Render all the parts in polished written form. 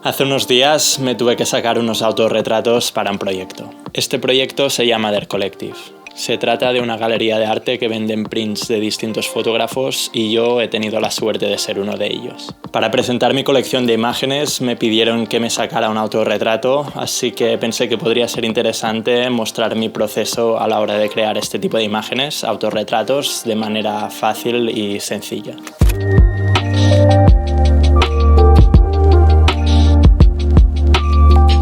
Hace unos días me tuve que sacar unos autorretratos para un proyecto. Este proyecto se llama Der Collective. Se trata de una galería de arte que venden prints de distintos fotógrafos y yo he tenido la suerte de ser uno de ellos. Para presentar mi colección de imágenes me pidieron que me sacara un autorretrato, así que pensé que podría ser interesante mostrar mi proceso a la hora de crear este tipo de imágenes, autorretratos, de manera fácil y sencilla.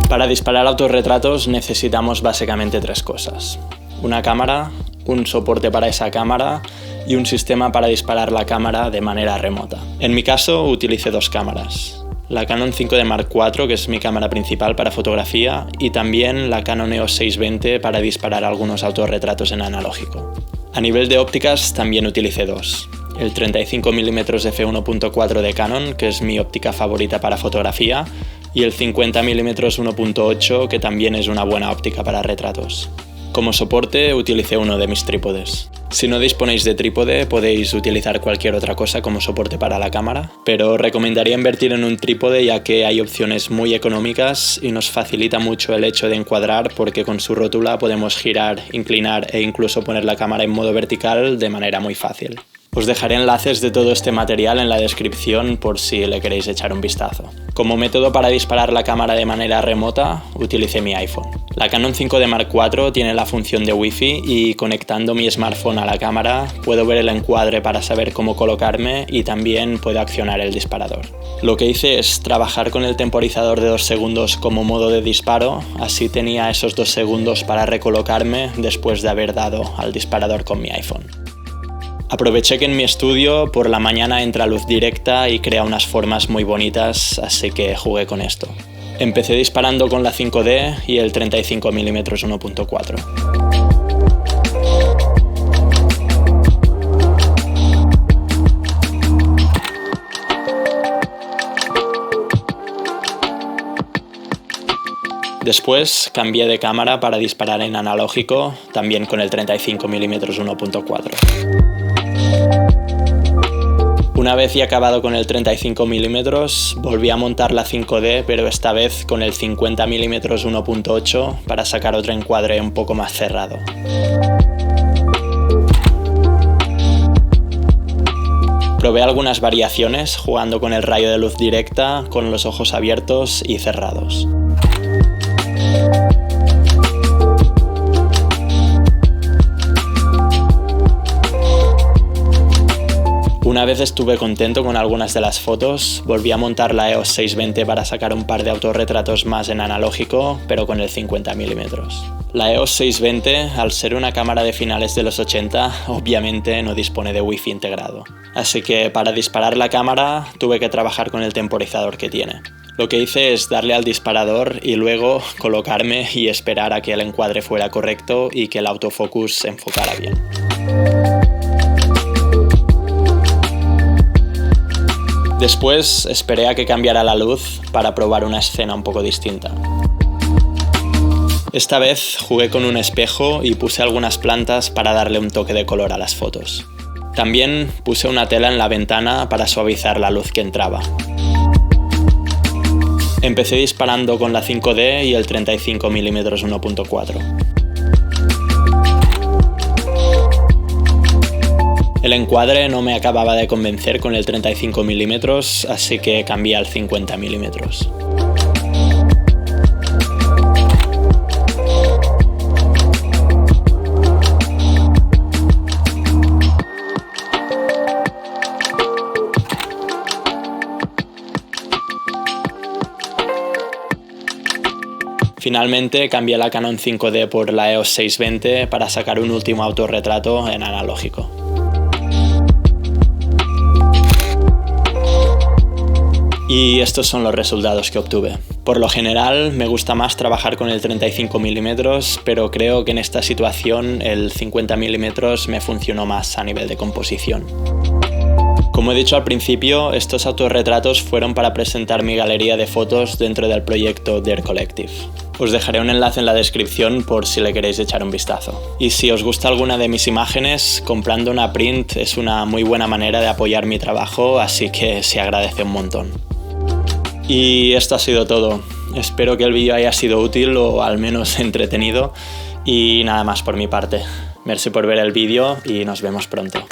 Para disparar autorretratos necesitamos básicamente tres cosas: una cámara, un soporte para esa cámara y un sistema para disparar la cámara de manera remota. En mi caso utilicé dos cámaras: la Canon 5D Mark IV, que es mi cámara principal para fotografía, y también la Canon EOS 620 para disparar algunos autorretratos en analógico. A nivel de ópticas también utilicé dos: el 35mm f1.4 de Canon, que es mi óptica favorita para fotografía, y el 50mm 1.8, que también es una buena óptica para retratos. Como soporte utilicé uno de mis trípodes. Si no disponéis de trípode, podéis utilizar cualquier otra cosa como soporte para la cámara, pero recomendaría invertir en un trípode ya que hay opciones muy económicas y nos facilita mucho el hecho de encuadrar, porque con su rótula podemos girar, inclinar e incluso poner la cámara en modo vertical de manera muy fácil. Os dejaré enlaces de todo este material en la descripción por si le queréis echar un vistazo. Como método para disparar la cámara de manera remota, utilicé mi iPhone. La Canon 5D Mark IV tiene la función de Wi-Fi y conectando mi smartphone a la cámara puedo ver el encuadre para saber cómo colocarme y también puedo accionar el disparador. Lo que hice es trabajar con el temporizador de 2 segundos como modo de disparo, así tenía esos 2 segundos para recolocarme después de haber dado al disparador con mi iPhone. Aproveché que en mi estudio por la mañana entra luz directa y crea unas formas muy bonitas, así que jugué con esto. Empecé disparando con la 5D y el 35mm 1.4. Después cambié de cámara para disparar en analógico, también con el 35mm 1.4. Una vez ya acabado con el 35mm, volví a montar la 5D, pero esta vez con el 50mm 1.8 para sacar otro encuadre un poco más cerrado. Probé algunas variaciones jugando con el rayo de luz directa, con los ojos abiertos y cerrados. Una vez estuve contento con algunas de las fotos, volví a montar la EOS 620 para sacar un par de autorretratos más en analógico, pero con el 50mm. La EOS 620, al ser una cámara de finales de los 80, obviamente no dispone de Wi-Fi integrado. Así que para disparar la cámara tuve que trabajar con el temporizador que tiene. Lo que hice es darle al disparador y luego colocarme y esperar a que el encuadre fuera correcto y que el autofocus se enfocara bien. Después esperé a que cambiara la luz para probar una escena un poco distinta. Esta vez jugué con un espejo y puse algunas plantas para darle un toque de color a las fotos. También puse una tela en la ventana para suavizar la luz que entraba. Empecé disparando con la 5D y el 35mm 1.4. El encuadre no me acababa de convencer con el 35mm, así que cambié al 50mm. Finalmente cambié la Canon 5D por la EOS 620 para sacar un último autorretrato en analógico. Y estos son los resultados que obtuve. Por lo general me gusta más trabajar con el 35mm, pero creo que en esta situación el 50mm me funcionó más a nivel de composición. Como he dicho al principio, estos autorretratos fueron para presentar mi galería de fotos dentro del proyecto Der Collective. Os dejaré un enlace en la descripción por si le queréis echar un vistazo. Y si os gusta alguna de mis imágenes, comprando una print es una muy buena manera de apoyar mi trabajo, así que se agradece un montón. Y esto ha sido todo. Espero que el vídeo haya sido útil o al menos entretenido. Y nada más por mi parte. Merci por ver el vídeo y nos vemos pronto.